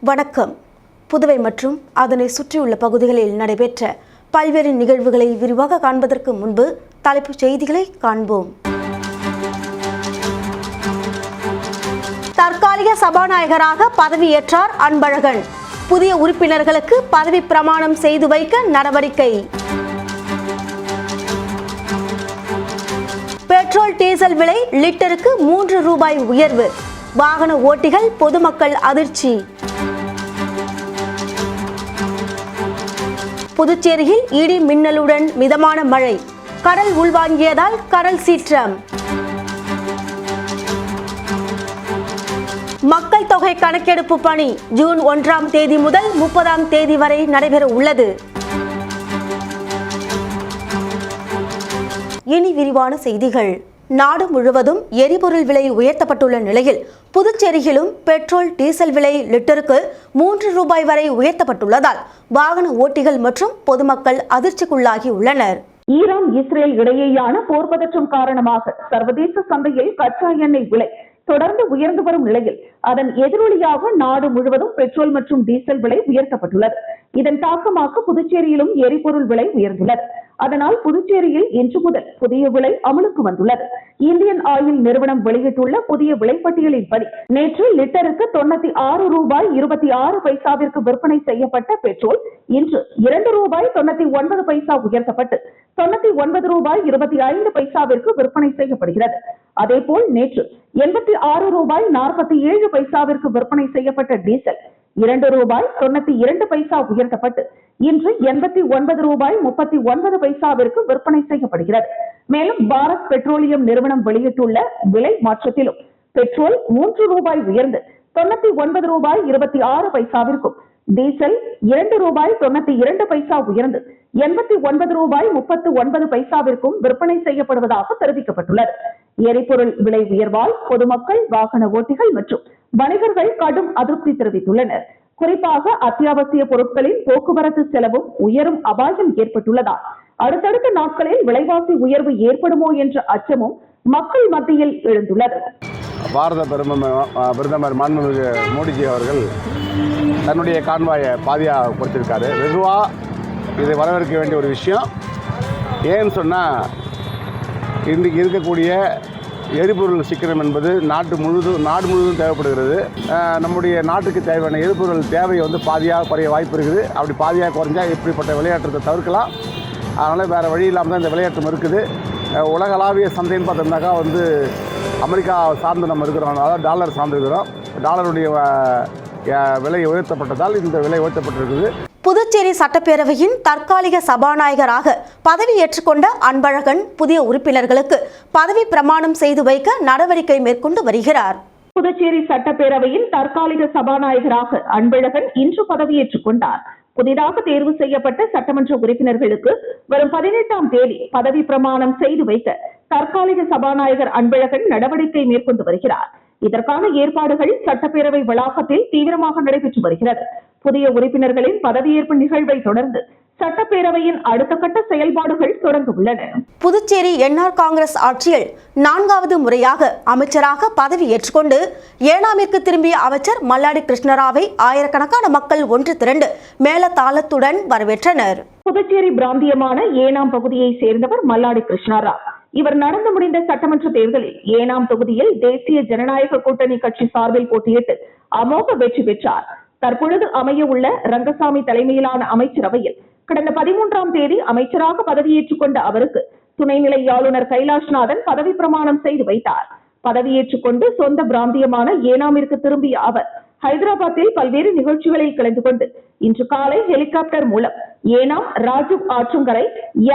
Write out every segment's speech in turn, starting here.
வணக்கம். புதுவை மற்றும் அதனை சுற்றியுள்ள பகுதிகளில் நடைபெற்ற பல்வேறு நிகழ்வுகளை விரிவாக காண்பதற்கு முன்பு தலைப்புச் செய்திகளை காண்போம். தற்காலிக சபாநாயகராக பதவியேற்றார் அன்பழகன். புதிய உறுப்பினர்களுக்கு பதவி பிரமாணம் செய்து வைக்க நடவடிக்கை. பெட்ரோல் டீசல் விலை லிட்டருக்கு 3 ரூபாய் உயர்வு. வாகன ஓட்டிகள் பொதுமக்கள் அதிர்ச்சி. புதுச்சேரியில் இடி மின்னலுடன் மிதமான மழை. கடல் உள்வாங்கியதால் கடல் சீற்றம். மக்கள் தொகை கணக்கெடுப்பு பணி ஜூன் 1ஆம் தேதி முதல் 30ஆம் தேதி வரை நடைபெற உள்ளது. இனி விரிவான செய்திகள். நாடு முழுவதும் எரிபொருள் விலை உயர்த்தப்பட்டுள்ள நிலையில் புதுச்சேரியிலும் பெட்ரோல் டீசல் விலை லிட்டருக்கு 3 ரூபாய் வரை உயர்த்தப்பட்டுள்ளதால் வாகன ஓட்டிகள் மற்றும் பொதுமக்கள் அதிர்ச்சிக்குள்ளாகி உள்ளனர். ஈரான் இஸ்ரேல் இடையேயான போர் பதற்றம் காரணமாக சர்வதேச சந்தையில் கச்சா எண்ணெய் விலை தொடர்ந்து உயர்ந்து வரும் நிலையில் அதன் எதிரொலியாக நாடு முழுவதும் பெட்ரோல் மற்றும் டீசல் விலை உயர்த்தப்பட்டுள்ளது. இதன் தாக்கமாக புதுச்சேரியிலும் எரிபொருள் விலை உயர்ந்துள்ளது. அதனால் புதுச்சேரியில் இன்று முதல் புதிய விலை அமலுக்கு வந்துள்ளது. இந்தியன் ஆயில் நிறுவனம் வெளியிட்டுள்ள புதிய விலைப்பட்டியலின்படி நேற்று லிட்டருக்கு 96 ரூபாய் 26 பைசாவிற்கு விற்பனை செய்யப்பட்ட பெட்ரோல் இன்று 2 ரூபாய் 99 பைசா உயர்த்தப்பட்டு 99 ரூபாய் 25 பைசாவிற்கு விற்பனை செய்யப்படுகிறது. அதேபோல் நேற்று 86 ரூபாய் 47 பைசாவிற்கு விற்பனை செய்யப்பட்ட டீசல் 2 ரூபாய் 92 பைசா உயர்த்தப்பட்டு இன்று 89 ரூபாய் 39 பைசாவிற்கு விற்பனை செய்யப்படுகிறது. மேலும் பாரத் பெட்ரோலியம் நிறுவனம் வெளியிட்டுள்ள விலை மாற்றத்திலும் பெட்ரோல் 3 ரூபாய் உயர்ந்து 99 ரூபாய் 26 பைசாவிற்கும், டீசல் 2 ரூபாய் 92 பைசா உயர்ந்து 89 ரூபாய் 39 பைசாவிற்கும் விற்பனை செய்யப்படுவதாக தெரிவிக்கப்பட்டுள்ளது. எரிபொருள் விலை உயர்வால் பொதுமக்கள், வாகன ஓட்டிகள் மற்றும் வணிகர்கள் கடும் அதிருப்தி தெரிவித்துள்ளனர். குறிப்பாக அத்தியாவசிய பொருட்களின் போக்குவரத்து செலவும் உயரும் அபாயம் ஏற்பட்டுள்ளதால் அடுத்தடுத்த நாட்களில் விலைவாசி உயர்வு ஏற்படுமோ என்ற அச்சமும் மக்கள் மத்தியில் எழுந்துள்ளது. பாரத பிரதமர் மாண்புமிகு மோடிஜி அவர்கள் தன்னுடைய கான்வாயை பாதியாக கொடுத்திருக்காரு. வெகுவாக இதை வரவேற்க வேண்டிய ஒரு விஷயம். ஏன்னு சொன்னால் இன்றைக்கு இருக்கக்கூடிய எரிபொருள் சிக்கனம் என்பது நாடு முழுவதும் தேவைப்படுகிறது. நம்முடைய நாட்டுக்கு தேவையான எரிபொருள் தேவை பாதியாக குறைய வாய்ப்பு இருக்குது. அப்படி பாதியாக குறைஞ்சா இப்படிப்பட்ட விளையாட்டத்தை தவிர்க்கலாம். அதனால் வேறு வழி இல்லாமல் தான் இந்த விளையாட்டம் இருக்குது. உலகளாவிய சந்தைன்னு பார்த்தோம்னாக்கா அமெரிக்கா சார்ந்து நம்ம இருக்கிறோம், அதாவது டாலர் சார்ந்திருக்கிறோம். டாலருடைய விலை உயர்த்தப்பட்டதால் இந்த விலை உயர்த்தப்பட்டிருக்குது. புதுச்சேரி சட்டப்பேரவையின் தற்காலிக சபாநாயகராக பதவி ஏற்றுக்கொண்ட அன்பழகன் புதிய உறுப்பினர்களுக்கு பதவி பிரமாணம் செய்து வைக்க நடவடிக்கை மேற்கொண்டு வருகிறார். புதுச்சேரி சட்டப்பேரவையின் தற்காலிக சபாநாயகராக அன்பழகன் இன்று பதவியேற்றுக் கொண்டார். புதிதாக தேர்வு செய்யப்பட்ட சட்டமன்ற உறுப்பினர்களுக்கு வரும் 18ஆம் தேதி பதவி பிரமாணம் செய்து வைக்க தற்காலிக சபாநாயகர் அன்பழகன் நடவடிக்கை மேற்கொண்டு வருகிறார். இதற்கான ஏற்பாடுகள் சட்டப்பேரவை வளாகத்தில் தீவிரமாக நடைபெற்று வருகிறது. புதிய உறுப்பினர்களின் பதவியேற்பு நிகழ்வை தொடர்ந்து சட்டப்பேரவையின் அடுத்த கட்ட செயல்பாடுகள் தொடங்க உள்ளன. புதுச்சேரி என்ஆர் காங்கிரஸ் ஆட்சியில் 4வது முறையாக அமைச்சராக பதவி ஏற்றுக்கொண்டு ஏனாமிற்கு திரும்பிய அமைச்சர் மல்லாடி கிருஷ்ணராவை ஆயிரக்கணக்கான மக்கள் ஒன்று திரண்டு மேளதாளத்துடன் வரவேற்றனர். புதுச்சேரி பிராந்தியமான ஏனாம் பகுதியை சேர்ந்தவர் மல்லாடி கிருஷ்ணராவ். இவர் நடந்து முடிந்த சட்டமன்ற தேர்தலில் ஏனாம் தொகுதியில் தேசிய ஜனநாயக கூட்டணி கட்சி சார்பில் போட்டியிட்டு அமோக வெற்றி பெற்றார். தற்பொழுது அமைய உள்ள ரங்கசாமி தலைமையிலான அமைச்சரவையில் கடந்த 13ஆம் தேதி அமைச்சராக பதவியேற்றுக் கொண்ட அவருக்கு துணைநிலை ஆளுநர் கைலாஷ்நாதன் பதவி பிரமாணம் செய்து வைத்தார். பதவியேற்றுக் கொண்டு சொந்த பிராந்தியமான ஏனாமிற்கு திரும்பிய அவர் ஹைதராபாத்தில் பல்வேறு நிகழ்ச்சிகளில் கலந்து கொண்டு இன்று காலை ஹெலிகாப்டர் மூலம் ஏனாம் ராஜீவ் ஆற்றங்கரை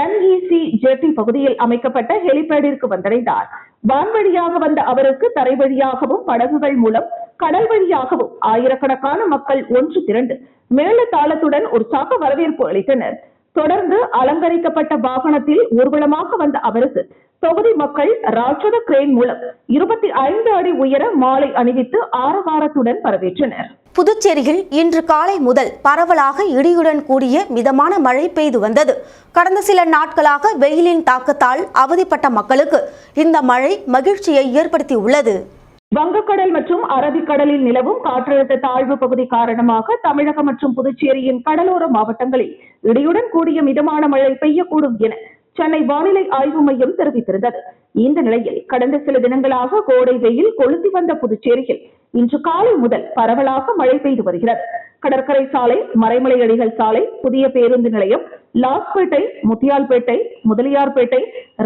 NEC ஜெட்டி பகுதியில் அமைக்கப்பட்ட ஹெலிபேடிற்கு வந்தடைந்தார். வான்வழியாக வந்த அவருக்கு தரை வழியாகவும் படகுகள் மூலம் கடல் வழியாகவும் ஆயிரக்கணக்கான மக்கள் ஒன்று திரண்டு மேளதாளத்துடன் உற்சாக வரவேற்பு அளித்தனர். தொடர்ந்து அலங்கரிக்கப்பட்ட வாகனத்தில் ஊர்வலமாக வந்த அவருக்கு தொகுதி மக்கள் ராட்சத கிரேன் மூலம் 25 அடி உயர மாலை அணிவித்து ஆரவாரத்துடன் வரவேற்றனர். புதுச்சேரியில் இன்று காலை முதல் பரவலாக இடியுடன் கூடிய மிதமான மழை பெய்து வந்தது. கடந்த சில நாட்களாக வெயிலின் தாக்கத்தால் அவதிப்பட்ட மக்களுக்கு இந்த மழை மகிழ்ச்சியை ஏற்படுத்தி உள்ளது. வங்கக்கடல் மற்றும் அரபிக்கடலில் நிலவும் காற்றழுத்த தாழ்வு பகுதி காரணமாக தமிழகம் மற்றும் புதுச்சேரியின் கடலோர மாவட்டங்களில் இடியுடன் கூடிய மிதமான மழை பெய்யக்கூடும் என சென்னை வானிலை ஆய்வு மையம் தெரிவித்திருந்தது. இந்த நிலையில் கடந்த சில தினங்களாக கோடை வெயில் கொளுத்தி வந்த புதுச்சேரியில் இன்று காலை முதல் பரவலாக மழை பெய்து வருகிறது. கடற்கரை சாலை, மறைமலை அடிகள் சாலை, புதிய பேருந்து நிலையம், லாஸ்பேட்டை, முத்தியால்பேட்டை, முதலியார்பேட்டை,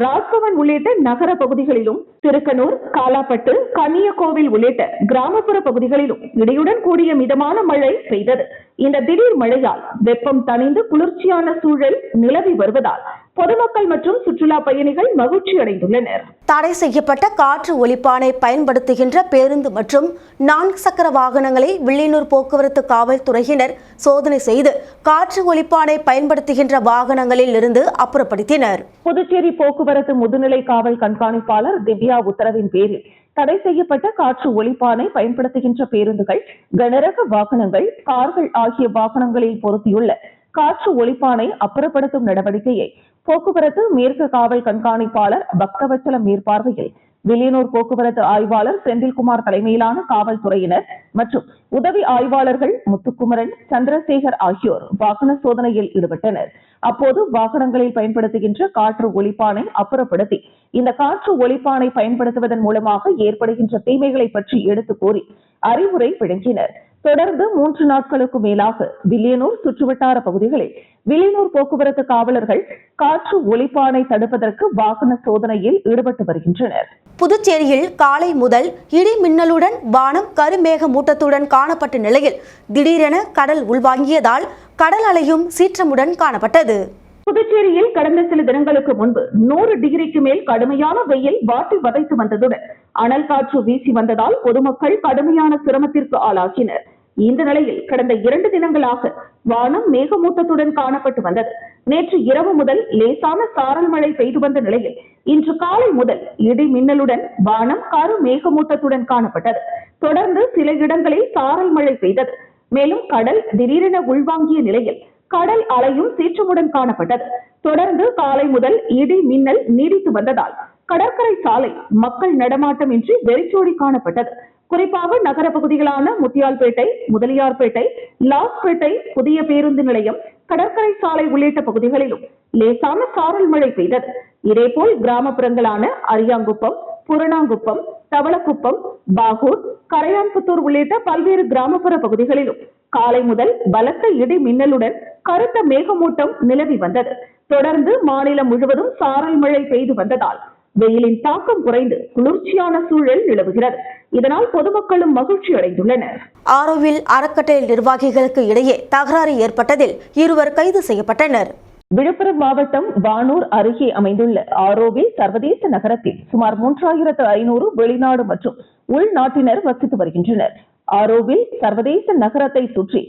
ராஜ்பவன் உள்ளிட்ட நகர பகுதிகளிலும், திருக்கனூர், காலாப்பட்டு, கன்னியகோவில் உள்ளிட்ட கிராமப்புற பகுதிகளிலும் இடியுடன் கூடிய மிதமான மழை பெய்தது. இந்த திடீர் மழையால் வெப்பம் தணிந்து குளிர்ச்சியான சூழல் நிலவி வருவதால் பொதுமக்கள் மற்றும் சுற்றுலா பயணிகள் மகிழ்ச்சி அடைந்துள்ளனர். தடை செய்யப்பட்ட காற்று ஒலிப்பானை பயன்படுத்துகின்ற பேருந்து மற்றும் 4 சக்கர வாகனங்களை வில்லியனூர் போக்குவரத்து காவல்துறையினர் சோதனை செய்து காற்று ஒலிப்பானை பயன்படுத்துகின்ற வாகனங்களில் இருந்து அப்புறப்படுத்தினர். புதுச்சேரி போக்குவரத்து முதுநிலை காவல் கண்காணிப்பாளர் திவ்யா உத்தரவின் பேரில் தடை செய்யப்பட்ட காற்று ஒலிப்பானை பயன்படுத்துகின்ற பேருந்துகள், கனரக வாகனங்கள், கார்கள் ஆகிய வாகனங்களில் பொருத்தியுள்ள காற்று ஒலிப்பானை அப்புறப்படுத்தும் நடவடிக்கையை போக்குவரத்து மேற்கு காவல் கண்காணிப்பாளர் பக்தவச்சலம் மேற்பார்வையில் வில்லியனூர் போக்குவரத்து ஆய்வாளர் செந்தில்குமார் தலைமையிலான காவல்துறையினர் மற்றும் உதவி ஆய்வாளர்கள் முத்துக்குமரன், சந்திரசேகர் ஆகியோர் வாகன சோதனையில் ஈடுபட்டனர். அப்போது வாகனங்களில் பயன்படுத்துகின்ற காற்று ஒலிப்பானை அப்புறப்படுத்தி இந்த காற்று ஒலிப்பானை பயன்படுத்துவதன் மூலமாக ஏற்படுகின்ற தீமைகளை பற்றி எடுத்து கூறி அறிவுரை வழங்கினர். தொடர்ந்து 3 நாட்களுக்கு மேலாக வில்லியனூர் சுற்றுவட்டார பகுதிகளில் வில்லியனூர் போக்குவரத்து காவலர்கள் காற்று ஒலிப்பானை தடுப்பதற்கு வாகன சோதனையில் ஈடுபட்டு வருகின்றனர். புதுச்சேரியில் காலை முதல் இடி மின்னலுடன் வானம் கருமேக மூட்டத்துடன் காணப்பட்ட நிலையில் திடீரென கடல் உள்வாங்கியதால் கடல் அலையும் சீற்றமுடன் காணப்பட்டது. புதுச்சேரியில் கடந்த சில தினங்களுக்கு முன்பு 100 டிகிரிக்கு மேல் கடுமையான வெயில் வாட்டி வதைத்து வந்ததுடன் அனல் காற்று வீசி வந்ததால் பொதுமக்கள் கடுமையான சிரமத்திற்கு ஆளாகினர். இந்த நிலையில் கடந்த 2 தினங்களாக வானம் மேகமூட்டத்துடன் காணப்பட்டு வந்தது. நேற்று இரவு முதல் லேசான சாரல் மழை பெய்து வந்த நிலையில் இன்று காலை முதல் இடி மின்னலுடன் வானம் கரு மேகமூட்டத்துடன் காணப்பட்டது. தொடர்ந்து சில இடங்களில் சாரல் மழை பெய்தது. மேலும் கடல் திடீரென உள்வாங்கிய நிலையில் கடல் அலையும் சீற்றமுடன் காணப்பட்டது. தொடர்ந்து காலை முதல் இடி மின்னல் நீடித்து வந்ததால் கடற்கரை சாலை மக்கள் நடமாட்டம் இன்றி வெறிச்சோடி காணப்பட்டது. குறிப்பாக நகர பகுதிகளான முத்தியால்பேட்டை, முதலியார்பேட்டை, லாஸ்பேட்டை, புதிய பேருந்து நிலையம், கடற்கரை சாலை உள்ளிட்ட பகுதிகளிலும் லேசான சாரல் மழை பெய்தது. இதேபோல் கிராமப்புறங்களான அரியாங்குப்பம், புரணாங்குப்பம், தவளக்குப்பம், பாகூர், கரையான்புத்தூர் உள்ளிட்ட பல்வேறு கிராமப்புற பகுதிகளிலும் காலை முதல் பலத்த இடி மின்னலுடன் கருத்த மேகமூட்டம் நிலவி வந்தது. தொடர்ந்து மாநிலம் முழுவதும் சாரல் மழை பெய்து வந்ததால் வெயிலின் தாக்கம் குறைந்து குளிர்ச்சியான சூழல் நிலவுகிறது. இதனால் பொதுமக்களும் மகிழ்ச்சி அடைந்துள்ளனர். ஆரோவில் அறக்கட்டளை நிர்வாகிகளுக்கு இடையே தகராறு ஏற்பட்டதில் 2 கைது செய்யப்பட்டனர். விழுப்புரம் மாவட்டம் வானூர் அருகே அமைந்துள்ள ஆரோவில் சர்வதேச நகரத்தில் சுமார் 3500 வெளிநாடு மற்றும் உள்நாட்டினர் வசித்து வருகின்றனர். ஆரோவில் சர்வதேச நகரத்தை சுற்றி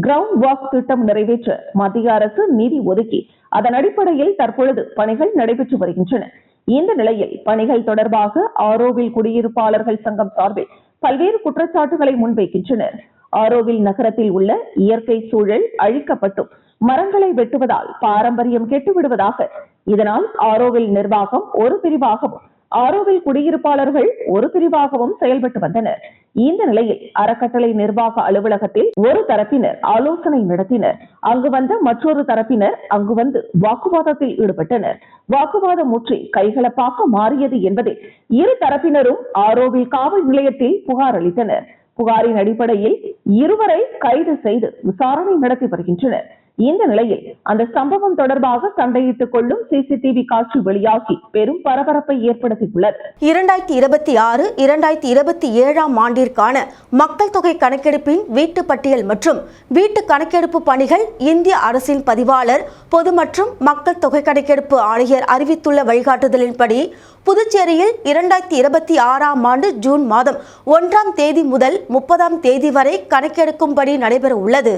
கிரவுண்ட் வாக் திட்டம் நிறைவேற்ற மத்திய அரசு நிதி ஒதுக்கி அதன் அடிப்படையில் தற்பொழுது பணிகள் நடைபெற்று வருகின்றன. இந்த நிலையில் பணிகள் தொடர்பாக ஆரோவில் குடியிருப்பாளர்கள் சங்கம் சார்பில் பல்வேறு குற்றச்சாட்டுகளை முன்வைக்கின்றனர். ஆரோவில் நகரத்தில் உள்ள இயற்கை சூழல் அழிக்கப்பட்டும் மரங்களை வெட்டுவதால் பாரம்பரியம் கெட்டுவிடுவதாக, இதனால் ஆரோவில் நிர்வாகம் ஒரு பிரிவாகவும் ஆரோவில் குடியிருப்பாளர்கள் ஒரு பிரிவாகவும் செயல்பட்டு வந்தனர். இந்த நிலையில் அறக்கட்டளை நிர்வாக அலுவலகத்தில் ஒரு தரப்பினர் ஆலோசனை நடத்தினர். அங்கு வந்த மற்றொரு தரப்பினர் அங்கு வந்து வாக்குவாதத்தில் ஈடுபட்டனர். வாக்குவாதம் முற்றி கைகலப்பாக மாறியது என்பதில் இரு தரப்பினரும் ஆரோவில் காவல் நிலையத்தில் புகார் அளித்தனர். புகாரின் அடிப்படையில் 2 கைது செய்து விசாரணை நடத்தி வருகின்றனர். இந்த நிலையில் அந்த சம்பவம் தொடர்பாக சண்டையிட்டுக் கொள்ளும் சிசிடிவி காட்சி வெளியாகி பெரும் பரபரப்பை ஏற்படுத்தியுள்ளது. 2026, 2027 ஆண்டிற்கான மக்கள் தொகை கணக்கெடுப்பின் வீட்டு பட்டியல் மற்றும் வீட்டு கணக்கெடுப்பு பணிகள் இந்திய அரசின் பதிவாளர், பொது மற்றும் மக்கள் தொகை கணக்கெடுப்பு ஆணையர் அறிவித்துள்ள வழிகாட்டுதலின்படி புதுச்சேரியில் 2026 ஆண்டு ஜூன் மாதம் 1ஆம் தேதி முதல் 30ஆம் தேதி வரை கணக்கெடுக்கும்படி நடைபெற உள்ளது.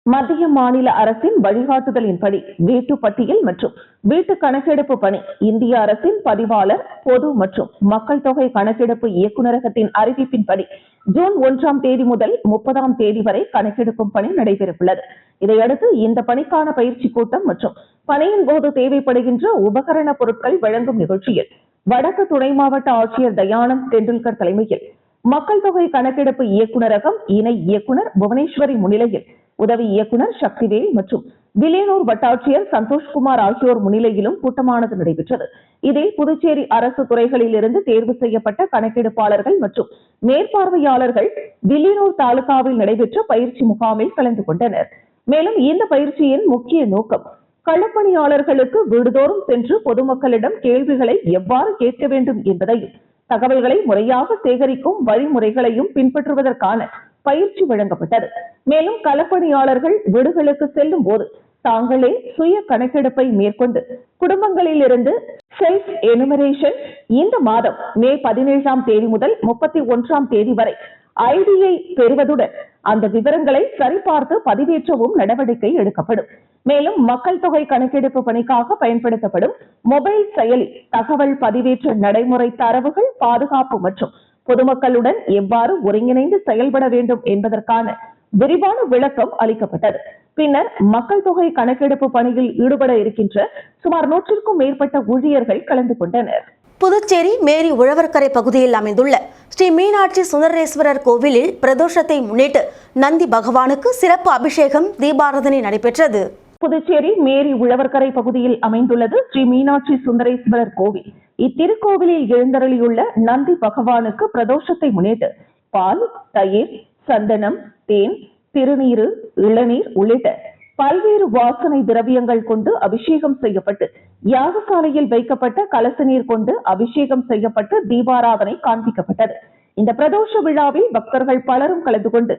மத்திய மாநில அரசின் வழிகாட்டுதலின்படி வீட்டு பட்டியல் மற்றும் வீட்டு கணக்கெடுப்பு பணி இந்திய அரசின் பதிவாளர், பொது மற்றும் மக்கள் தொகை கணக்கெடுப்பு இயக்குநரகத்தின் அறிவிப்பின்படி ஜூன் 1ஆம் தேதி முதல் 30ஆம் தேதி வரை கணக்கெடுக்கும் பணி நடைபெறவுள்ளது. இதையடுத்து இந்த பணிக்கான பயிற்சி கூட்டம் மற்றும் பணியின் போது தேவைப்படுகின்ற உபகரண பொருட்கள் வழங்கும் நிகழ்ச்சியில் வடக்கு துணை மாவட்ட ஆட்சியர் தயானந்த் டெண்டுல்கர் தலைமையில் மக்கள் தொகை கணக்கெடுப்பு இயக்குநரகம் இணை இயக்குனர் புவனேஸ்வரி முன்னிலையில் உதவி இயக்குனர் சக்திவேல் மற்றும் வில்லியனூர் வட்டாட்சியர் சந்தோஷ்குமார் ஆகியோர் முன்னிலையிலும் கூட்டமானது நடைபெற்றது. இதில் புதுச்சேரி அரசு துறைகளில் இருந்து தேர்வு செய்யப்பட்ட கணக்கெடுப்பாளர்கள் மற்றும் மேற்பார்வையாளர்கள் வில்லியனூர் தாலுகாவில் நடைபெற்ற பயிற்சி முகாமில் கலந்து கொண்டனர். மேலும் இந்த பயிற்சியின் முக்கிய நோக்கம் களப்பணியாளர்களுக்கு வீடுதோறும் சென்று பொதுமக்களிடம் கேள்விகளை எவ்வாறு கேட்க வேண்டும் என்பதையும் தகவல்களை முறையாக சேகரிக்கும் வழிமுறைகளையும் பின்பற்றுவதற்கான பயிற்சி வழங்கப்பட்டது. மேலும் களப்பணியாளர்கள் வீடுகளுக்கு செல்லும் போது தாங்களே சுய கணக்கெடுப்பை மேற்கொண்டு குடும்பங்களில் இருந்து செல்ஃப் எனுமரேஷன் இந்த மாதம் மே 17ஆம் தேதி முதல் 31ஆம் தேதி வரை ஐடியை பெறுவதுடன் அந்த விவரங்களை சரிபார்த்து பதிவேற்றவும் நடவடிக்கை எடுக்கப்படும். மேலும் மக்கள் தொகை கணக்கெடுப்பு பணிக்காக பயன்படுத்தப்படும் மொபைல் செயலி தகவல் பதிவேற்ற நடைமுறை தரவுகள் பாதுகாப்பு மற்றும் பொதுமக்களுடன் எவ்வாறு ஒருங்கிணைந்து செயல்பட வேண்டும் என்பதற்கான விரிவான விளக்கம் அளிக்கப்பட்டது. பின்னர் மக்கள் தொகை கணக்கெடுப்பு பணியில் ஈடுபட இருக்கின்ற சுமார் 100க்கும் மேற்பட்ட ஊழியர்கள் கலந்து கொண்டனர். புதுச்சேரி மேரி உழவர்கரை பகுதியில் அமைந்துள்ள ஸ்ரீ மீனாட்சி சுந்தரேஸ்வரர் கோவிலில் பிரதோஷத்தை முன்னிட்டு நந்தி பகவானுக்கு சிறப்பு அபிஷேகம் தீபாராதனை நடைபெற்றது. புதுச்சேரி மேரி உழவர்கரை பகுதியில் அமைந்துள்ளது ஸ்ரீ மீனாட்சி சுந்தரேஸ்வரர் கோவில். இத்திருக்கோவிலில் எழுந்தருளியுள்ள நந்தி பகவானுக்கு பிரதோஷத்தை முன்னிட்டு பால், தயிர், சந்தனம், தேன், திருநீரு, இளநீர் உள்ளிட்ட பல்வேறு வாசனை திரவியங்கள் கொண்டு அபிஷேகம் செய்யப்பட்டு யாகசாலையில் வைக்கப்பட்ட கலச நீர் கொண்டு அபிஷேகம் செய்யப்பட்டு தீபாராதனை காண்பிக்கப்பட்டது. இந்த பிரதோஷ விழாவில் பக்தர்கள் பலரும் கலந்து கொண்டு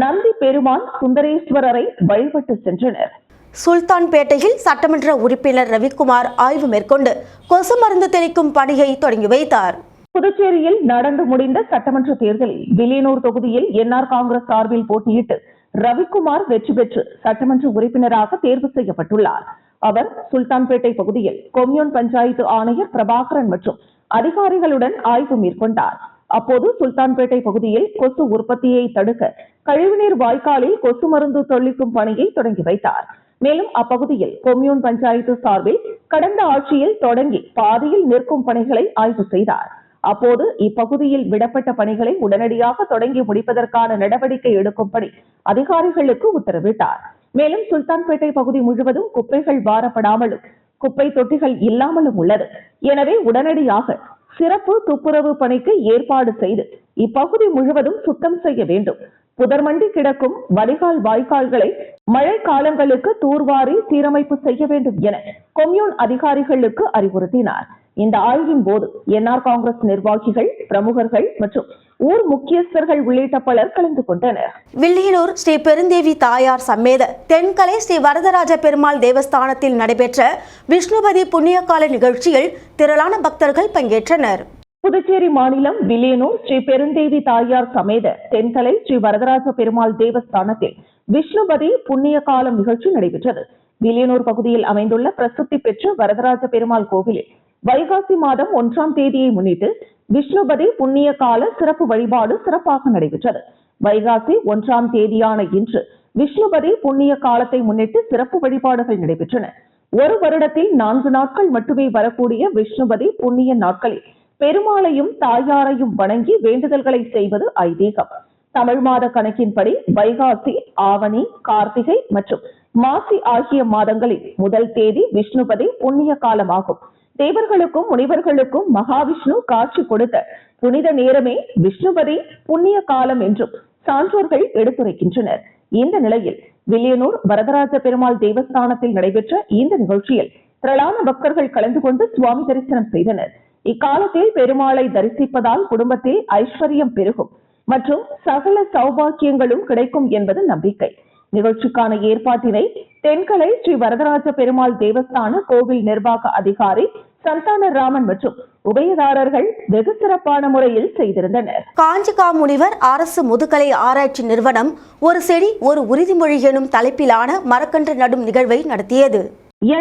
நந்தி பெருமான் சுந்தரேஸ்வரரை வழிபட்டு சென்றனர். சுல்தான்பேட்டையில் சட்டமன்ற உறுப்பினர் ரவிக்குமார் ஆய்வு மேற்கொண்டு கொசு மருந்து தெளிக்கும் பணியை தொடங்கி வைத்தார். புதுச்சேரியில் நடந்து முடிந்த சட்டமன்ற தேர்தலில் வில்லியனூர் தொகுதியில் என்ஆர் காங்கிரஸ் சார்பில் போட்டியிட்டு ரவிக்குமார் வெற்றி பெற்று சட்டமன்ற உறுப்பினராக தேர்வு செய்யப்பட்டுள்ளார். அவர் சுல்தான்பேட்டை பகுதியில் கொம்யூன் பஞ்சாயத்து ஆணையர் பிரபாகரன் மற்றும் அதிகாரிகளுடன் ஆய்வு மேற்கொண்டார். அப்போது சுல்தான்பேட்டை பகுதியில் கொசு உற்பத்தியை தடுக்க கழிவுநீர் வாய்க்காலில் கொசு மருந்து தெளிக்கும் பணியை தொடங்கி வைத்தார். மேலும் அப்பகுதியில் கொம்யூன் பஞ்சாயத்து சார்பில் கடந்த ஆட்சியில் தொடங்கி பாதியில் நிற்கும் பணிகளை ஆய்வு செய்தார். அப்போது இப்பகுதியில் விடப்பட்ட பணிகளை உடனடியாக தொடங்கி முடிப்பதற்கான நடவடிக்கை எடுக்கும்படி அதிகாரிகளுக்கு உத்தரவிட்டார். மேலும் சுல்தான்பேட்டை பகுதி முழுவதும் குப்பைகள் வாரப்படாமலும் குப்பை தொட்டிகள் இல்லாமலும் உள்ளது. எனவே உடனடியாக சிறப்பு துப்புரவு பணிக்கு ஏற்பாடு செய்து இப்பகுதி முழுவதும் சுத்தம் செய்ய வேண்டும். புதர்மண்டி கிடக்கும் வடிகால் வாய்க்கால்களை மழை காலங்களுக்கு தூர்வாரி சீரமைப்பு செய்ய வேண்டும் என கொம்யூன் அதிகாரிகளுக்கு அறிவுறுத்தினார். இந்த ஆய்வின் போது என்ஆர் காங்கிரஸ் நிர்வாகிகள், பிரமுகர்கள் மற்றும் ஊர் முக்கியஸ்தர்கள் உள்ளிட்ட பலர் கலந்து கொண்டனர். வில்லியனூர் ஸ்ரீ பெருந்தேவி தாயார் சம்மேத தென்கலை ஸ்ரீ வரதராஜ பெருமாள் தேவஸ்தானத்தில் நடைபெற்ற விஷ்ணுபதி புண்ணியகால நிகழ்ச்சியில் திரளான பக்தர்கள் பங்கேற்றனர். புதுச்சேரி மாநிலம் வில்லியனூர் ஸ்ரீ பெருந்தேவி தாயார் சமேத தென்கலை ஸ்ரீ வரதராஜ பெருமாள் தேவஸ்தானத்தில் விஷ்ணுபதி புண்ணிய காலம் நிகழ்ச்சி நடைபெற்றது. வில்லியனூர் பகுதியில் அமைந்துள்ள பிரசித்தி பெற்ற வரதராஜ பெருமாள் கோவிலில் வைகாசி மாதம் 1ஆம் தேதியை முன்னிட்டு விஷ்ணுபதி புண்ணிய கால சிறப்பு வழிபாடு சிறப்பாக நடைபெற்றது. வைகாசி 1ஆம் தேதியான இன்று விஷ்ணுபதி புண்ணிய காலத்தை முன்னிட்டு சிறப்பு வழிபாடுகள் நடைபெற்றன. ஒரு வருடத்தில் 4 நாட்கள் மட்டுமே வரக்கூடிய விஷ்ணுபதி புண்ணிய நாட்களில் பெருமாளையும் தாயாரையும் வணங்கி வேண்டுதல்களை செய்வது ஐதீகம். தமிழ் மாத கணக்கின்படி வைகாசி, ஆவணி, கார்த்திகை மற்றும் மாசி ஆகிய மாதங்களில் முதல் தேதி விஷ்ணுபதி புண்ணிய காலமாகும். தேவர்களுக்கும் முனிவர்களுக்கும் மகாவிஷ்ணு காட்சி கொடுத்த புனித நேரமே விஷ்ணுபதி புண்ணிய காலம் என்றும் சான்றோர்கள் எடுத்துரைக்கின்றனர். இந்த நிலையில் வில்லியனூர் வரதராஜ பெருமாள் தேவஸ்தானத்தில் நடைபெற்ற இந்த நிகழ்ச்சியில் திரளான பக்தர்கள் கலந்து கொண்டு சுவாமி தரிசனம் செய்தனர். இக்காலத்தில் பெருமாளை தரிசிப்பதால் குடும்பத்தில் ஐஸ்வர்யம் பெருகும் மற்றும் சகல சௌபாக்கியங்களும் கிடைக்கும் என்பது நம்பிக்கை. நிகழ்ச்சிக்கான ஏற்பாட்டினை தென்கலை ஸ்ரீ வரதராஜ பெருமாள் தேவஸ்தான கோவில் நிர்வாக அதிகாரி சந்தானராமன் மற்றும் உபயதாரர்கள் வெகு சிறப்பான முறையில் செய்திருந்தனர். காஞ்சிகா முனிவர் அரசு முதுகலை ஆராய்ச்சி நிறுவனம் ஒரு செடி ஒரு உறுதிமொழி எனும் தலைப்பிலான மரக்கன்று நடும் நிகழ்வை நடத்தியது.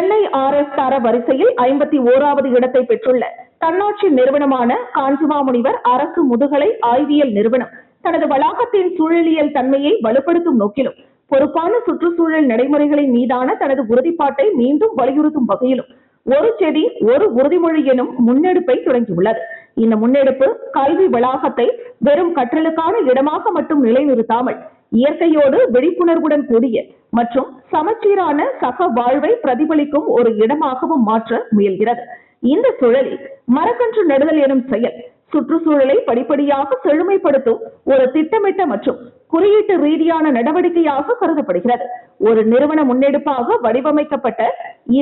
NIRF தர வரிசையில் 51வது இடத்தை பெற்றுள்ள தன்னாட்சி நிறுவனமான காஞ்சிமா முனிவர் அரசு முதுகலை ஆய்வியல் நிறுவனம் தனது வளாகத்தின் சூழலியல் தன்மையை வலுப்படுத்தும் நோக்கிலும் பொறுப்பான சுற்றுச்சூழல் நடைமுறைகளின் மீதான தனது உறுதிப்பாட்டை மீண்டும் வலியுறுத்தும் வகையிலும் ஒரு செடி ஒரு உறுதிமொழி எனும் முன்னெடுப்பை தொடங்கியுள்ளது. இந்த முன்னெடுப்பு கல்வி வளாகத்தை வெறும் கற்றலுக்கான இடமாக மட்டும் நிலைநிறுத்தாமல் இயற்கையோடு விழிப்புணர்வுடன் கூடிய மற்றும் சமச்சீரான சக வாழ்வை பிரதிபலிக்கும் ஒரு இடமாகவும் மாற்ற முயல்கிறது. இந்த சூழலில் மரக்கன்று நடுதல் எனும் செயல் சுற்றுச்சூழலை படிப்படியாக செழுமைப்படுத்தும் ஒரு திட்டமிட்ட மற்றும் குறியீட்டு ரீதியான நடவடிக்கையாக கருதப்படுகிறது. ஒரு நிறுவன முன்னெடுப்பாக வடிவமைக்கப்பட்ட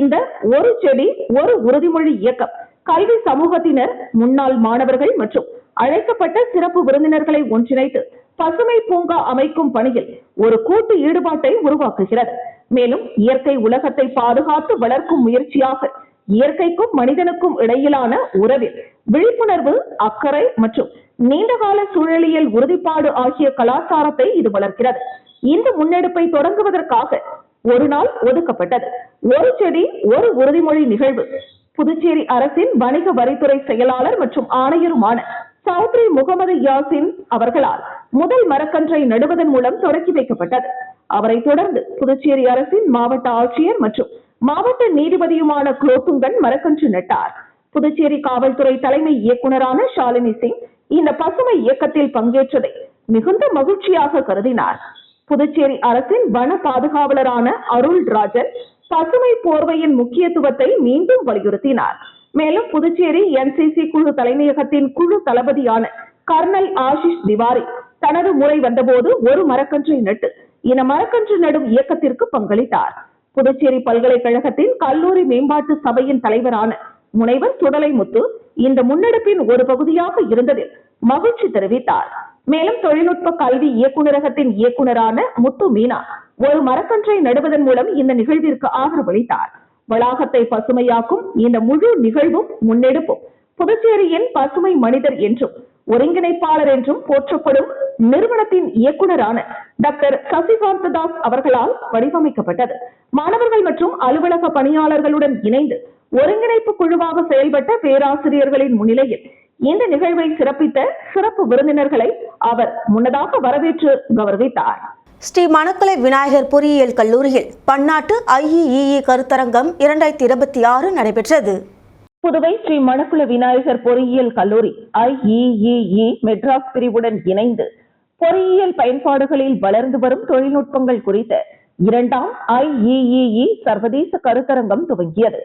இந்த ஒரு செடி ஒரு உறுதிமொழி இயக்கம் கல்வி சமூகத்தினர், முன்னாள் மாணவர்கள் மற்றும் அழைக்கப்பட்ட சிறப்பு விருந்தினர்களை ஒன்றிணைத்து பசுமை பூங்கா அமைக்கும் பணியில் ஒரு கூட்டு ஈடுபாட்டை உருவாக்குகிறது. மேலும் இயற்கை உலகத்தை பாதுகாத்து வளர்க்கும் முயற்சியாக இயற்கைக்கும் மனிதனுக்கும் இடையிலான உறவில் விழிப்புணர்வு, அக்கறை மற்றும் நீண்டகால சூழலியல் உறுதிப்பாடு ஆகிய கலாச்சாரத்தை இது வளர்க்கிறது. இந்த முன்னெடுப்பை தொடங்குவதற்காக ஒரு நாள் ஒதுக்கப்பட்டது. ஒரு செடி ஒரு உறுதிமொழி நிகழ்வு புதுச்சேரி அரசின் வணிக வரித்துறை செயலாளர் மற்றும் ஆணையருமான சௌத்ரி முகமது யாசின் அவர்களால் முதல் மரக்கன்றை நடுவதன் மூலம் தொடங்கி வைக்கப்பட்டது. அவரை தொடர்ந்து புதுச்சேரி அரசின் மாவட்ட ஆட்சியர் மற்றும் மாவட்ட நீதிபதியுமான குலோத்துங்கன் மரக்கன்று நட்டார். புதுச்சேரி காவல்துறை தலைமை இயக்குநரான ஷாலினி சிங் இந்த பசுமை இயக்கத்தில் பங்கேற்றதை மிகுந்த மகிழ்ச்சியாக கருதினார். புதுச்சேரி அரசின் வன பாதுகாவலரான அருள் ராஜன் பசுமை போர்வையின் முக்கியத்துவத்தை மீண்டும் வலியுறுத்தினார். மேலும் புதுச்சேரி என்சிசி குழு தலைமையகத்தின் குழு தளபதியான கர்னல் ஆஷிஷ் திவாரி தனது முறை வந்தபோது ஒரு மரக்கன்றை நட்டு இந்த மரக்கன்று நடும் இயக்கத்திற்கு பங்களித்தார். புதுச்சேரி பல்கலைக்கழகத்தின் கல்லூரி மேம்பாட்டு சபையின் தலைவரான முனைவர் சுடலை முத்து இந்த முன்னெடுப்பின் ஒரு பகுதியாக இருந்ததில் மகிழ்ச்சி தெரிவித்தார். மேலும் தொழில்நுட்ப கல்வி இயக்குநரகத்தின் இயக்குநரான முத்து மீனா ஒரு மரக்கன்றை நடுவதன் மூலம் இந்த நிகழ்விற்கு ஆதரவளித்தார். வளாகத்தை பசுமையாக்கும் இந்த முழு நிகழ்வும் முன்னெடுப்பும் புதுச்சேரியின் பசுமை மனிதர் என்றும் ஒருங்கிணைப்பாளர் என்றும் போற்றப்படும் நிறுவனத்தின் இயக்குநரான டாக்டர் சசிகாந்த தாஸ் அவர்களால் வடிவமைக்கப்பட்டது. மாணவர்கள் மற்றும் அலுவலக பணியாளர்களுடன் இணைந்து ஒருங்கிணைப்பு குழுவாக செயல்பட்ட பேராசிரியர்களின் முன்னிலையில் இந்த நிகழ்வை சிறப்பித்த சிறப்பு விருந்தினர்களை அவர் முன்னதாக வரவேற்று கௌரவித்தார். ஸ்ரீ மணக்குளை விநாயகர் பொறியியல் கல்லூரியில் பன்னாட்டு IEEE கருத்தரங்கம் 2026 நடைபெற்றது. புதுவை ஸ்ரீ மணக்குள விநாயகர் பொறியியல் கல்லூரி IEEE மெட்ராஸ் பிரிவுடன் இணைந்து பொறியியல் பயன்பாடுகளில் வளர்ந்து வரும் தொழில்நுட்பங்கள் குறித்த 2ஆம் IEEE சர்வதேச கருத்தரங்கம் துவங்கியது.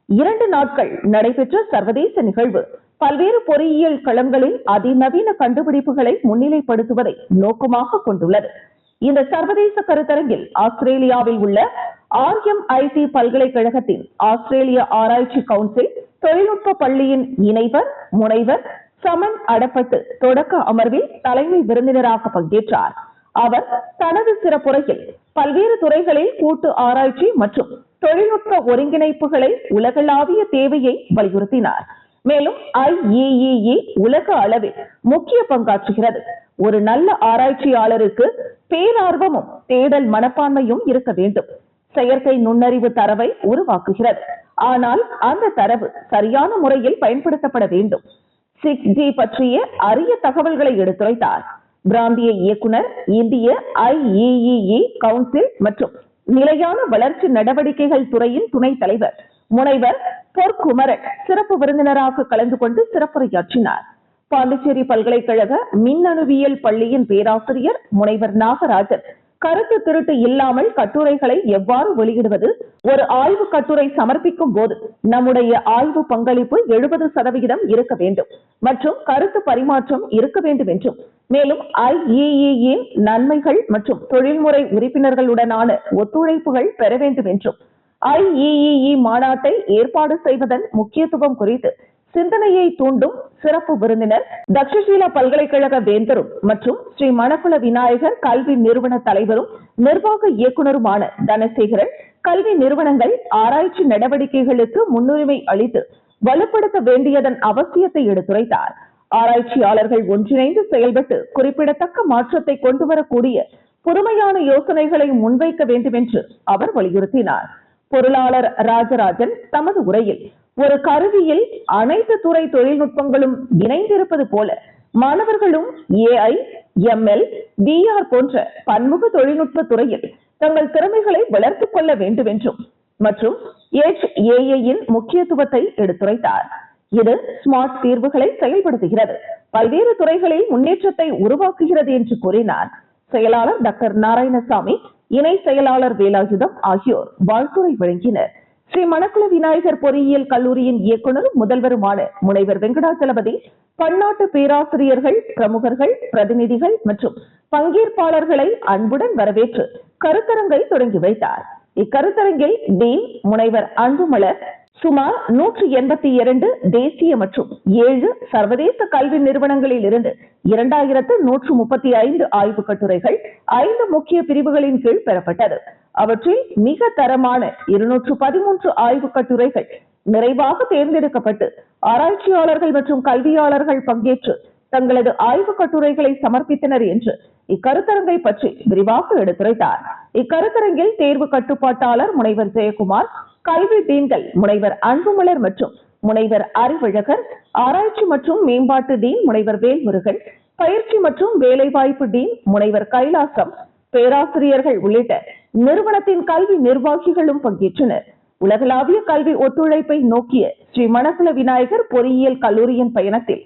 2 நாட்கள் நடைபெற்ற சர்வதேச நிகழ்வு பல்வேறு பொறியியல் களங்களில் அதிநவீன கண்டுபிடிப்புகளை முன்னிலைப்படுத்துவதை நோக்கமாக கொண்டுள்ளது. இந்த சர்வதேச கருத்தரங்கில் ஆஸ்திரேலியாவில் உள்ள RMIT பல்கலைக்கழகத்தின் ஆஸ்திரேலிய ஆராய்ச்சி கவுன்சில் தொழில்நுட்ப பள்ளியின் இணைவர் முனைவர் சமன் அடப்பட்டு தொடக்க அமர்வில் தலைமை விருந்தினராக பங்கேற்றார். அவர் தனது சிறப்புரையில் பல்வேறு துறைகளில் கூட்டு ஆராய்ச்சி மற்றும் தொழில்நுட்ப ஒருங்கிணைப்புகளை உலகளாவிய தேவையை வலியுறுத்தினார். மேலும் IEEE உலக அளவில் முக்கிய பங்காற்றுகிறது. ஒரு நல்ல ஆராய்ச்சியாளருக்கு பேரார்வமும் தேடல் மனப்பான்மையும் இருக்க வேண்டும். செயற்கை நுண்ணறிவு தரவை உருவாக்குகிறது, ஆனால் அந்த தரவு சரியான முறையில் பயன்படுத்தப்பட வேண்டும். 6G பற்றிய அரிய தகவல்களை எடுத்துரைத்தார். பிராந்திய இயக்குனர், இந்திய IEEE கவுன்சில் மற்றும் நிலையான வளர்ச்சி நடவடிக்கைகள் துறையின் துணைத் தலைவர் முனைவர் பொற்குமரன் சிறப்பு விருந்தினராக கலந்து கொண்டு சிறப்புரையாற்றினார். பாண்டிச்சேரி பல்கலைக்கழக மின்னணுவியல் பள்ளியின் பேராசிரியர் முனைவர் நாகராஜன் கருத்து திருட்டு இல்லாமல் கட்டுரைகளை எவ்வாறு வெளியிடுவது, ஒரு ஆய்வு கட்டுரை சமர்ப்பிக்கும் போது நம்முடைய ஆய்வு பங்களிப்பு 70% இருக்க வேண்டும் மற்றும் கருத்து பரிமாற்றம் இருக்க வேண்டும் என்றும், மேலும் IEEE நன்மைகள் மற்றும் தொழில்முறை உறுப்பினர்களுடனான ஒத்துழைப்புகள் பெற வேண்டும் என்றும், IEEE மாநாட்டை ஏற்பாடு செய்வதன் முக்கியத்துவம் குறித்து சிந்தனையை தூண்டும் சிறப்பு விருந்தினர் தக்ஷசீலா பல்கலைக்கழக வேந்தரும் மற்றும் ஸ்ரீ மணக்குள விநாயகர் கல்வி நிறுவன தலைவரும் நிர்வாக இயக்குநருமான தனசேகரன் கல்வி நிறுவனங்கள் ஆராய்ச்சி நடவடிக்கைகளுக்கு முன்னுரிமை அளித்து வலுப்படுத்த வேண்டியதன் அவசியத்தை எடுத்துரைத்தார். ஆராய்ச்சியாளர்கள் ஒன்றிணைந்து செயல்பட்டு குறிப்பிடத்தக்க மாற்றத்தை கொண்டு வரக்கூடிய புதுமையான யோசனைகளை முன்வைக்க வேண்டும் என்று அவர் வலியுறுத்தினார். பொருளாளர் ராஜராஜன் தமது உரையில் ஒரு கருவியில் அனைத்து துறை தொழில்நுட்பங்களும் இணைந்திருப்பது போல மாணவர்களும் AI, ML, VR போன்ற பன்முக தொழில்நுட்ப துறையில் தங்கள் திறமைகளை வளர்த்துக் கொள்ள வேண்டும் என்றும் மற்றும் HAAயின் முக்கியத்துவத்தை எடுத்துரைத்தார். இது ஸ்மார்ட் தீர்வுகளை செயல்படுத்துகிறது, பல்வேறு துறைகளில் முன்னேற்றத்தை உருவாக்குகிறது என்று கூறினார். செயலாளர் டாக்டர் நாராயணசாமி, இணை செயலாளர் வேலாயுதம் ஆகியோர் வாழ்த்துரை வழங்கினர். ஸ்ரீ மணக்குள விநாயகர் பொறியியல் கல்லூரியின் இயக்குநரும் முதல்வருமான முனைவர் வெங்கடாச்சலபதி பன்னாட்டு பேராசிரியர்கள், பிரமுகர்கள், பிரதிநிதிகள் மற்றும் பங்கேற்பாளர்களை அன்புடன் வரவேற்று கருத்தரங்கை தொடங்கி வைத்தார். இக்கருத்தரங்கில் டீன் முனைவர் அன்புமலர் சுமார் 182 தேசிய மற்றும் 7 சர்வதேச கல்வி நிறுவனங்களில் இருந்து 2135 ஆய்வு கட்டுரைகள் 5 முக்கிய பிரிவுகளின் கீழ் பெறப்பட்டது. அவற்றில் மிக தரமான 213 ஆய்வு கட்டுரைகள் நிறைவாக தேர்ந்தெடுக்கப்பட்டு ஆராய்ச்சியாளர்கள் மற்றும் கல்வியாளர்கள் பங்கேற்று தங்களது ஆய்வு கட்டுரைகளை சமர்ப்பித்தனர் என்று இக்கருத்தரங்கை பற்றி விரிவாக எடுத்துரைத்தார். இக்கருத்தரங்கில் தேர்வு கட்டுப்பாட்டாளர் முனைவர் ஜெயக்குமார், கல்வி டீன்கள் முனைவர் அன்புமலர் மற்றும் முனைவர் அறிவழகர், ஆராய்ச்சி மற்றும் மேம்பாட்டு டீன் முனைவர் வேல்முருகன், பயிற்சி மற்றும் வேலைவாய்ப்பு டீன் முனைவர் கைலாசம், பேராசிரியர்கள் உள்ளிட்ட நிறுவனத்தின் கல்வி நிர்வாகிகளும் பங்கேற்றனர். உலகளாவிய கல்வி ஒத்துழைப்பை நோக்கிய ஸ்ரீ மணக்குள விநாயகர் பொறியியல் கல்லூரியின் பயணத்தில்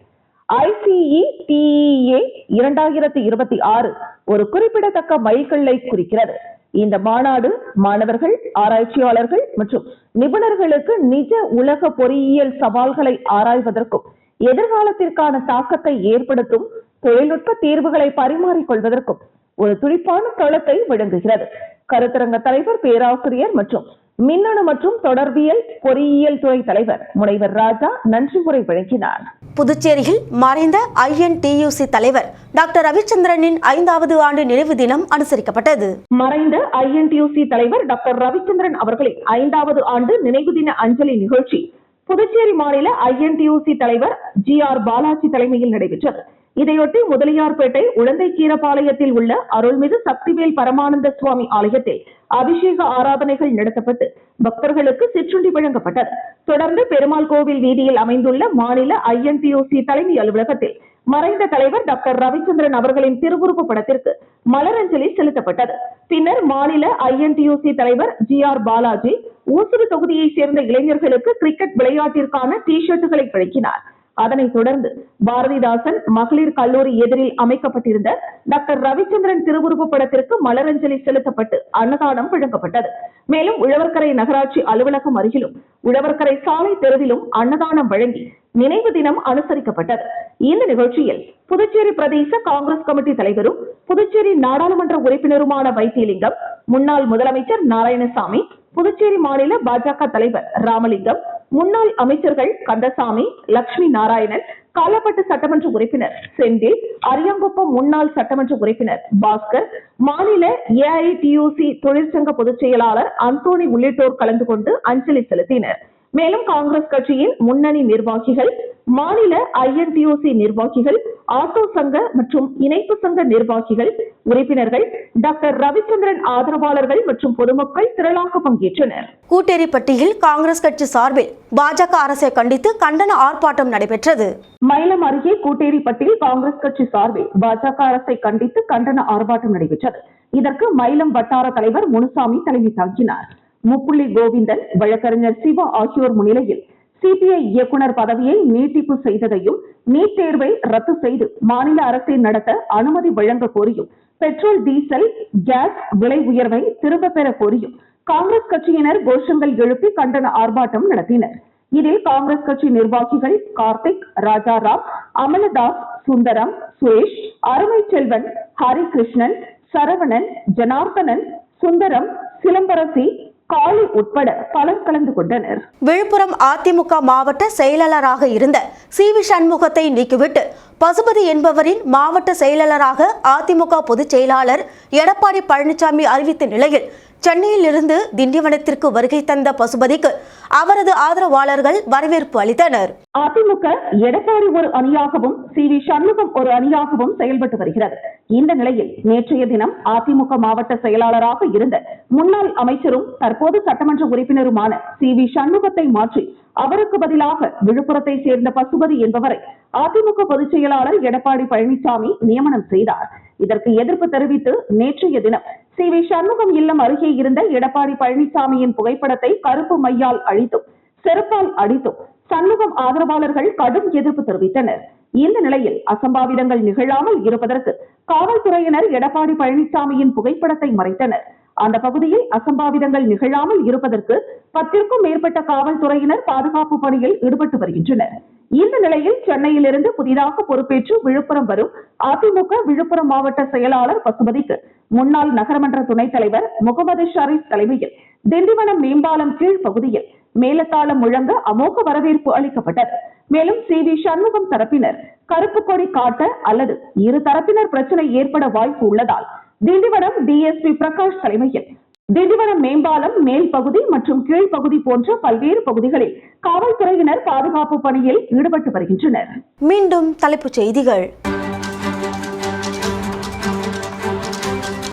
ICETEA 2026 ஒரு குறிப்பிடத்தக்க மைல்கல்லை குறிக்கிறது. இந்த மாநாடு மாணவர்கள், ஆராய்ச்சியாளர்கள் மற்றும் நிபுணர்களுக்கு நிஜ உலக பொறியியல் சவால்களை ஆராய்வதற்கும் எதிர்காலத்திற்கான தாக்கத்தை ஏற்படுத்தும் தொழில்நுட்ப தீர்வுகளை பரிமாறிக்கொள்வதற்கும் ஒரு துடிப்பான தளத்தை வழங்குகிறது. கருத்தரங்க தலைவர் பேராசிரியர் மற்றும் மின்னணு மற்றும் தொடர்பியல் பொறியியல் துறை தலைவர் முனைவர் ராஜா நன்றி உரை வழங்கினார். புதுச்சேரியில் மறைந்த INTUC தலைவர் டாக்டர் ரவிச்சந்திரனின் 5வது ஆண்டு நினைவு தினம் அனுசரிக்கப்பட்டது. மறைந்த INTUC தலைவர் டாக்டர் ரவிச்சந்திரன் அவர்களின் 5வது ஆண்டு நினைவு தின அஞ்சலி நிகழ்ச்சி புதுச்சேரி மாநில INTUC தலைவர் GR பாலாஜி தலைமையில் நடைபெற்றது. இதையொட்டி முதலியார்பேட்டை உழந்தைக்கீரபாளையத்தில் உள்ள அருள்மிகு சக்திவேல் பரமானந்த சுவாமி ஆலயத்தில் அபிஷேக ஆராதனைகள் நடத்தப்பட்டு பக்தர்களுக்கு சிற்றுண்டி வழங்கப்பட்டது. தொடர்ந்து பெருமாள் கோவில் வீதியில் அமைந்துள்ள மாநில INTUC தலைமை அலுவலகத்தில் மறைந்த தலைவர் டாக்டர் ரவிச்சந்திரன் அவர்களின் திருவுருவ படத்திற்கு மலரஞ்சலி செலுத்தப்பட்டது. பின்னர் மாநில INTUC தலைவர் GR பாலாஜி ஊசுடு தொகுதியை சேர்ந்த இளைஞர்களுக்கு கிரிக்கெட் விளையாட்டிற்கான டி-ஷர்ட்டுகளை வழங்கினார். அதனைத் தொடர்ந்து பாரதிதாசன் மகளிர் கல்லூரி எதிரில் அமைக்கப்பட்டிருந்த டாக்டர் ரவிச்சந்திரன் திருவுருவ படத்திற்கு மலரஞ்சலி செலுத்தப்பட்டு அன்னதானம் வழங்கப்பட்டது. மேலும் உழவர்கரை நகராட்சி அலுவலகம் அருகிலும் உழவர்கரை சாலை தெருவிலும் அன்னதானம் வழங்கி நினைவு தினம் அனுசரிக்கப்பட்டது. இந்த நிகழ்ச்சியில் புதுச்சேரி பிரதேச காங்கிரஸ் கமிட்டி தலைவரும் புதுச்சேரி நாடாளுமன்ற உறுப்பினருமான வைத்தியலிங்கம், முன்னாள் முதலமைச்சர் நாராயணசாமி, புதுச்சேரி மாநில பாஜக தலைவர் ராமலிங்கம், முன்னாள் அமைச்சர்கள் கந்தசாமி, லட்சுமி நாராயணன், காலப்பட்டு சட்டமன்ற உறுப்பினர் செந்தில், அரியாங்குப்பம் முன்னாள் சட்டமன்ற உறுப்பினர் பாஸ்கர், மாநில AITUC தொழிற்சங்க பொதுச் செயலாளர் அந்தோணி உள்ளிட்டோர் கலந்து கொண்டு அஞ்சலி செலுத்தினர். மேலும் காங்கிரஸ் கட்சியின் முன்னணி நிர்வாகிகள், மாநில INTUC நிர்வாகிகள், ஆட்டோ சங்க மற்றும் இணைப்பு சங்க நிர்வாகிகள், உறுப்பினர்கள், டாக்டர் ரவிச்சந்திரன் ஆதரவாளர்கள் மற்றும் பொதுமக்கள் திரளாக பங்கேற்றனர். கூட்டேரிப்பட்டியில் காங்கிரஸ் கட்சி சார்பில் பாஜக அரசை கண்டித்து கண்டன ஆர்ப்பாட்டம் நடைபெற்றது. மயிலம் அருகே கூட்டேரிப்பட்டியில் காங்கிரஸ் கட்சி சார்பில் பாஜக அரசை கண்டித்து கண்டன ஆர்ப்பாட்டம் நடைபெற்றது. இதற்கு மயிலம் வட்டார தலைவர் முனுசாமி தலைமை தாங்கினார். முப்புள்ளி கோவிந்தன், வழக்கறிஞர் சிவா ஆகியோர் முன்னிலையில் CBI இயக்குனர் பதவியை நீட்டிப்பு செய்ததையும், நீட் தேர்வை ரத்து செய்து மாநில அரசை நடத்த அனுமதி வழங்க கோரியும், பெட்ரோல், டீசல், கேஸ் விலை உயர்வை திரும்ப பெற கோரியும் காங்கிரஸ் கட்சியினர் கோஷங்கள் எழுப்பி கண்டன ஆர்ப்பாட்டம் நடத்தினர். இதில் காங்கிரஸ் கட்சி நிர்வாகிகள் கார்த்திக், ராஜாராம், அமலதாஸ், சுந்தரம், சுரேஷ், அருமை செல்வன், ஹரிகிருஷ்ணன், சரவணன், ஜனார்தனன், சுந்தரம், சிலம்பரசி, காளி உட்பட பலர் கலந்து கொண்டனர். விழுப்புரம் அதிமுக மாவட்ட செயலாளராக இருந்த CV சண்முகத்தை நீக்கிவிட்டு பசுபதி என்பவரின் மாவட்ட செயலாளராக அதிமுக பொதுச் செயலாளர் எடப்பாடி பழனிசாமி அறிவித்த நிலையில் சென்னையில் இருந்து திண்டிவனத்திற்கு வருகை தந்த பசுபதிக்கு அவரது ஆதரவாளர்கள் வரவேற்பு அளித்தனர். அதிமுக எடப்பாடி ஒரு அணியாகவும் CV சண்முகம் ஒரு அணியாகவும் செயல்பட்டு வருகிறது. இந்த நிலையில் நேற்றைய தினம் அதிமுக மாவட்ட செயலாளராக இருந்த முன்னாள் அமைச்சரும் தற்போது சட்டமன்ற உறுப்பினருமான CV சண்முகத்தை மாற்றி அவருக்கு பதிலாக விழுப்புரத்தை சேர்ந்த பசுபதி என்பவரை அதிமுக பொதுச் செயலாளர் எடப்பாடி பழனிசாமி நியமனம் செய்தார். இதற்கு எதிர்ப்பு தெரிவித்து நேற்றைய தினம் CV சண்முகம் இல்லம் அருகே இருந்த எடப்பாடி பழனிசாமியின் புகைப்படத்தை கருப்பு மையால் அழித்தும் செருப்பால் அடித்தும் சண்முகம் ஆதரவாளர்கள் கடும் எதிர்ப்பு தெரிவித்தனர். இந்த நிலையில் அசம்பாவிதங்கள் நிகழாமல் இருப்பதற்கு காவல்துறையினர் எடப்பாடி பழனிசாமியின் புகைப்படத்தை மறைத்தனர். அந்த பகுதியில் அசம்பாவிதங்கள் நிகழாமல் இருப்பதற்கு 10க்கும் மேற்பட்ட காவல்துறையினர் பாதுகாப்பு பணியில் ஈடுபட்டு வருகின்றனர். இந்த நிலையில் சென்னையிலிருந்து புதிதாக பொறுப்பேற்று விழுப்புரம் வரும் அதிமுக விழுப்புரம் மாவட்ட செயலாளர் பசுபதிக்கு முன்னாள் நகரமன்ற துணைத் தலைவர் முகமது ஷரீப் தலைமையில் திண்டிவனம் மேம்பாலம் கீழ் பகுதியில் மேலத்தாளம் முழங்க அமோக வரவேற்பு அளிக்கப்பட்டது. மேலும் சி.வி. சண்முகம் தரப்பினர் கருப்பு கொடி காட்ட அல்லது இரு தரப்பினர் பிரச்சனை ஏற்பட வாய்ப்பு உள்ளதால் திண்டிவனம் டிஎஸ்பி பிரகாஷ் தலைமையில் திண்டிவனம் மேம்பாலம் மேல் பகுதி மற்றும் கீழ்ப்பகுதி போன்ற பல்வேறு பகுதிகளில் காவல்துறையினர் பாதுகாப்பு பணியில் ஈடுபட்டு வருகின்றனர். மீண்டும் தலைப்புச் செய்திகள்.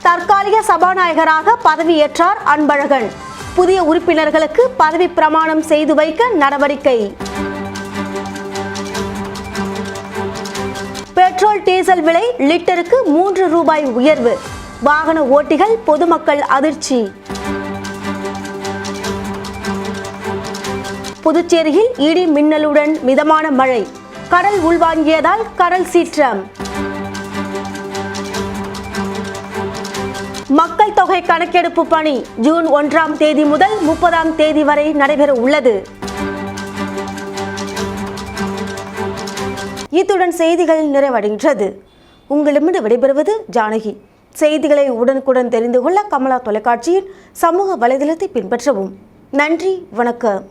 தற்காலிக சபாநாயகராக பதவியேற்றார் அன்பழகன். புதிய உறுப்பினர்களுக்கு பதவி பிரமாணம் செய்து வைக்க நடவடிக்கை. பெட்ரோல் டீசல் விலை லிட்டருக்கு 3 ரூபாய் உயர்வு. வாகன ஓட்டிகள் பொதுமக்கள் அதிர்ச்சி. புதுச்சேரியில் இடி மின்னலுடன் மிதமான மழை. கடல் உள்வாங்கியதால் கடல் சீற்றம். மக்கள் தொகை கணக்கெடுப்பு பணி ஜூன் 1ஆம் தேதி முதல் 30ஆம் தேதி வரை நடைபெற உள்ளது. இத்துடன் செய்திகள் நிறைவடைகின்றது. உங்களிடமிருந்து விடைபெறுவது ஜானகி. செய்திகளை உடனுக்குடன் தெரிந்து கொள்ள கமலா தொலைக்காட்சியின் சமூக வலைதளத்தை பின்பற்றவும். நன்றி, வணக்கம்.